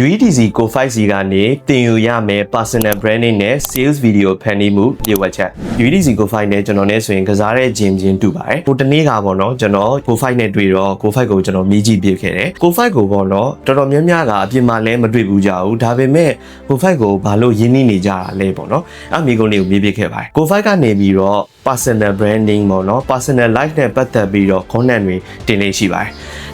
UEDC Go5C ကနေတင်ယူရမယ် personal branding နဲ့ sales video ဖန်တီးမှုပြဝက်ချက် UEDC Go5 နဲ့ကျွန်တော်နဲ့ဆိုရင်ကစားတဲ့ဂျင်ချင်းတူပါတယ်ဟိုတနေ့ကပေါ့နော်ကျွန်တော် Go5 နဲ့တွေ့တော့ Go5 ကိုကျွန်တော်မြည်ကြည့်ပြခဲ့တယ် Go5 ကိုပေါ့နော်တော်တော်များများကအပြင်မှာလည်းမတွေ့ဘူးကြဘူးဒါပေမဲ့ Go5 ကိုဘာလို့ရင်းနှီးနေကြတာလဲပေါ့နော်အဲ့မိကုန်းလေးကိုမြည်ပြခဲ့ပါတယ် Go5 ကနေပြီးတော့ personal branding ပေါ့နော် personal life နဲ့ပတ်သက်ပြီးတော့ content တွေတင်နေရှိပါတယ်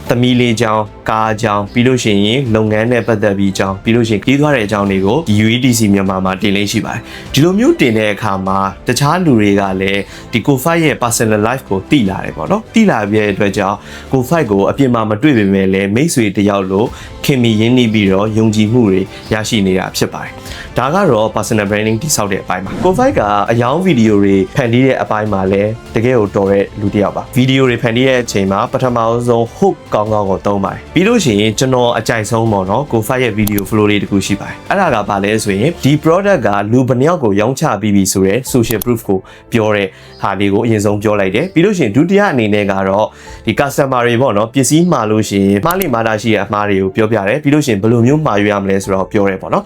သမီးလေးကြောင်းကားကြောင်းပြီးလို့ရှိရင်လုပ်ငန်းနဲ့ပတ်သက်ပြီးကြောင်းပြီးလို့ရှိရင်ကြီးသွားတဲ့အကြောင်းတွေကို UEDC မြန်မာမှာတင်လေးရှိပါတယ်ဒီလိုမျိုးတင်တဲ့အခါမှာတခြားလူတွေကလည်းဒီ Go5 ရဲ့ personal life ကိုသိလာတယ်ပေါ့နော်သိလာပြတဲ့အတွက်ကြောင့် Go5 ကိုအပြင်မှာမတွေ့ပေမဲ့လည်းမိတ်ဆွေတယောက်လို့ခင်မီရင်းနှီးပြီးတော့ယုံကြည်မှုတွေရရှိနေတာဖြစ်ပါတယ်ဒါကတော့ personal branding တိစောက်တဲ့အပိုင်းပါ Go5 ကအယောင်ဗီဒီယိုတွေဖန်တီးတဲ့အပိုင်းမှာလည်းတကယ်ကိုတော်တဲ့လူတစ်ယောက်ပါဗီဒီယိုတွေဖန်တီးတဲ့အချိန်မှာပထမဆုံး hook ကောင်းကိုသုံးပါတယ်ပြီးလို့ရှိရင်ကျွန်တော်အကြိုက်ဆုံးပေါ့နော် Go5 ရဲ့ video flow လေးတခုရှိပါတယ်အဲ့ဒါကဘာလဲဆိုရင်ဒီ product ကလူဘယ်နှယောက်ကိုရောင်းချပြီးပြီဆိုတော့ social proof ကိုပြောတဲ့ဟာလေးကိုအရင်ဆုံးပြောလိုက်တယ်ပြီးလို့ရှိရင်ဒုတိယအနေနဲ့ကတော့ဒီ customer တွေပေါ့နော်ပစ္စည်းမှာလို့ရှိရင်မှားလိမှားတာရှိတဲ့အမှားတွေကိုပြောပြတယ်ပြီးလို့ရှိရင်ဘယ်လိုမျိုးမှာယူရမလဲဆိုတော့ပြောတယ်ပေါ့နော်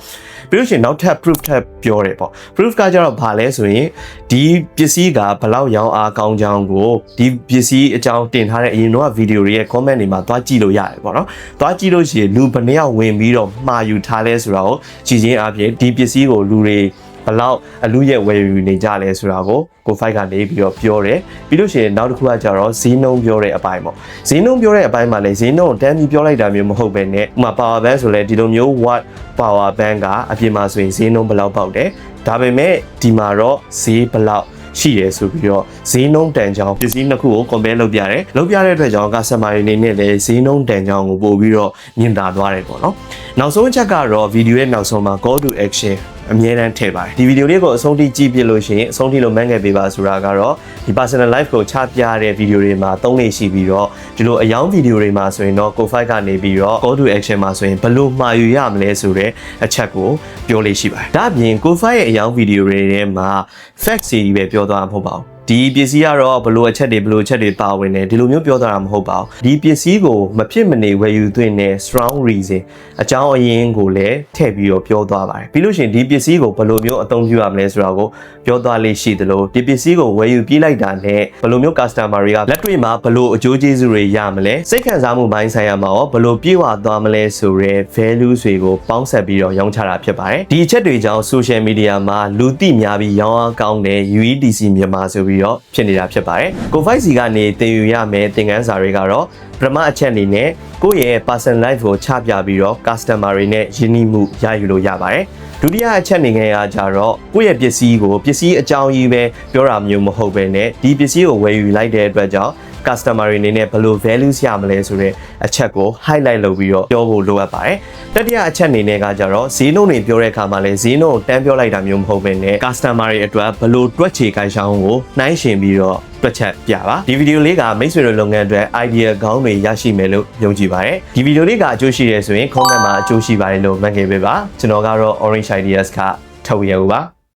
ပြီးလို့ရှိရင်နောက်ထပ် proof ထပ်ပြောတယ်ပေါ့ proof ကကြတော့ဘာလဲဆိုရင်ဒီပစ္စည်းကဘယ်လောက်ရောင်းအားကောင်းကြောင်းကိုဒီပစ္စည်းအကြောင်းတင်ထားတဲ့အရင်တော့ video တွေရဲ့ comment တွေမှာသွားကြည့်လို့ရတယ်ပေါ့နော်သွားကြည့်လို့ရှိရင်လူဘယ်နှယောက်ဝင်ပြီးတော့မှာယူထားလဲဆိုတာကိုကြည့်ချင်းအပြင်ဒီပစ္စည်းကိုလူတွေဘလောက်အလူရဲ့ဝယ်ယူနေကြလဲဆိုတာကို Go5 ကနေပြီးတော့ပြောတယ်ပြီးလို့ရှိရင်နောက်တစ်ခုကကြတော့ဈေးနှုန်းပြောတဲ့အပိုင်းပေါ့ဈေးနှုန်းပြောတဲ့အပိုင်းမှာလည်းဈေးနှုန်းကိုတန်းပြီးပြောလိုက်တာမျိုးမဟုတ်ပဲねဥပမာ power bank ဆိုလဲဒီလိုမျိုး watt power bank ကအပြင်မှာဆိုရင်ဈေးနှုန်းဘယ်လောက်ပေါက်တယ်ဒါပေမဲ့ဒီမှာတော့ဈေးဘယ်လောက်ရှိရဲဆိုပြီးတော့ဈေးနှုန်းတန်ကြောင်းပစ္စည်းနှစ်ခုကို compare လုပ်ပြတယ်လုပ်ပြတဲ့အတွက်ကြောင့် customer တွေအနေနဲ့လည်းဈေးနှုန်းတန်ကြောင်းကိုပို့ပြီးတော့မြင်သာသွားတယ်ပေါ့နော်နောက်ဆုံးအချက်ကတော့ video ရဲ့နောက်ဆုံးမှာ call to action အမြဲတမ်းထည့်ပါတယ်ဒီဗီဒီယိုလေးကိုအဆုံးထိကြည့်ပြလို့ရှိရင်အဆုံးထိလို့မှန်းခဲ့ပေးပါဆိုတာကတော့ဒီ personal life ကိုချပြတဲ့ဗီဒီယိုတွေမှာသုံးနေရှိပြီးတော့ဒီလိုအယောင်ဗီဒီယိုတွေမှာဆိုရင်တော့ Go5 ကနေပြီးတော့ call to action မှာဆိုရင်ဘယ်လိုမှာယူရမလဲဆိုတဲ့အချက်ကိုပြောလေးရှိပါတယ်ဒါအပြင် Go5 ရဲ့အယောင်ဗီဒီယိုတွေထဲမှာ facts တွေပဲပြောသွားမှာမဟုတ်ပါဘူးဒီပစ္စည်းကတော့ဘလို့အချက်တွေပါဝင်တယ်ဒီလိုမျိုးပြောတာမဟုတ်ပါဘူးဒီပစ္စည်းကိုမဖြစ်မနေဝယ်ယူသင့်တဲ့ strong reason အကြောင်းအရင်းကိုလည်းထည့်ပြီးတော့ပြောသွားပါတယ်ပြီးလို့ရှိရင်ဒီပစ္စည်းကိုဘလို့မျိုးအသုံးပြုရမလဲဆိုတာကိုပြောသွားလေးရှိသလိုဒီပစ္စည်းကိုဝယ်ယူပြေးလိုက်တာနဲ့ဘလို့မျိုး customer တွေကလက်တွေ့မှာဘလို့အကျိုးကျေးဇူးတွေရမလဲစိတ်ခံစားမှုပိုင်းဆိုင်ရာမှာရောဘလို့ပြေးဝသွားမလဲဆိုတဲ့ value တွေကိုပေါင်းစပ်ပြီးတော့ရောင်းချတာဖြစ်ပါတယ်ဒီအချက်တွေကြောင့် social media မှာလူသိများပြီးရောင်းအားကောင်းတဲ့ UEDC မြန်မာဆိုပြီးတော့ဖြစ်နေတာဖြစ်ပါတယ် Go5C ကနေတင်ယူရမယ်သင်ခန်းစာတွေကတော့ပထမအချက်အနေနဲ့ကိုယ့်ရဲ့ personal life ကိုချပြပြီးတော့ customer တွေနဲ့ရင်းနှီးမှုရယူလို့ရပါတယ်ဒုတိယအချက်အနေနဲ့ကကြတော့ကိုယ့်ရဲ့ပစ္စည်းကိုပစ္စည်းအကြောင်းကြီးပဲပြောတာမျိုးမဟုတ်ဘဲနဲ့ဒီပစ္စည်းကိုဝယ်ယူလိုက်တဲ့အတွက်ကြောင့်customer တွေအနေနဲ့ဘယ်လို value ရမလဲဆိုတဲ့အချက်ကို highlight လုပ်ပြီးတော့ပြောဖို့လိုအပ်ပါတယ်တတိယအချက်အနေနဲ့ကကြတော့ဈေးနှုန်းတွေပြောတဲ့အခါမှာလည်းဈေးနှုန်းကိုတန်းပြောလိုက်တာမျိုးမဟုတ်ဘဲနဲ့ customer တွေအတွက်ဘယ်လိုတွက်ချေကိုင်ဆောင်ကိုနှိုင်းယှဉ်ပြီးတော့တွက်ချက်ပြပါဒီဗီဒီယိုလေးကမိတ်ဆွေတို့လုပ်ငန်းအတွက် idea ကောင်းတွေရရှိမယ်လို့ယုံကြည်ပါတယ်ဒီဗီဒီယိုလေးကအကျိုးရှိတယ်ဆိုရင် comment မှာအကျိုးရှိပါတယ်လို့မှတ်ခဲ့ပေးပါကျွန်တော်ကတော့ Orange Ideas ကထဝီရဦးပါ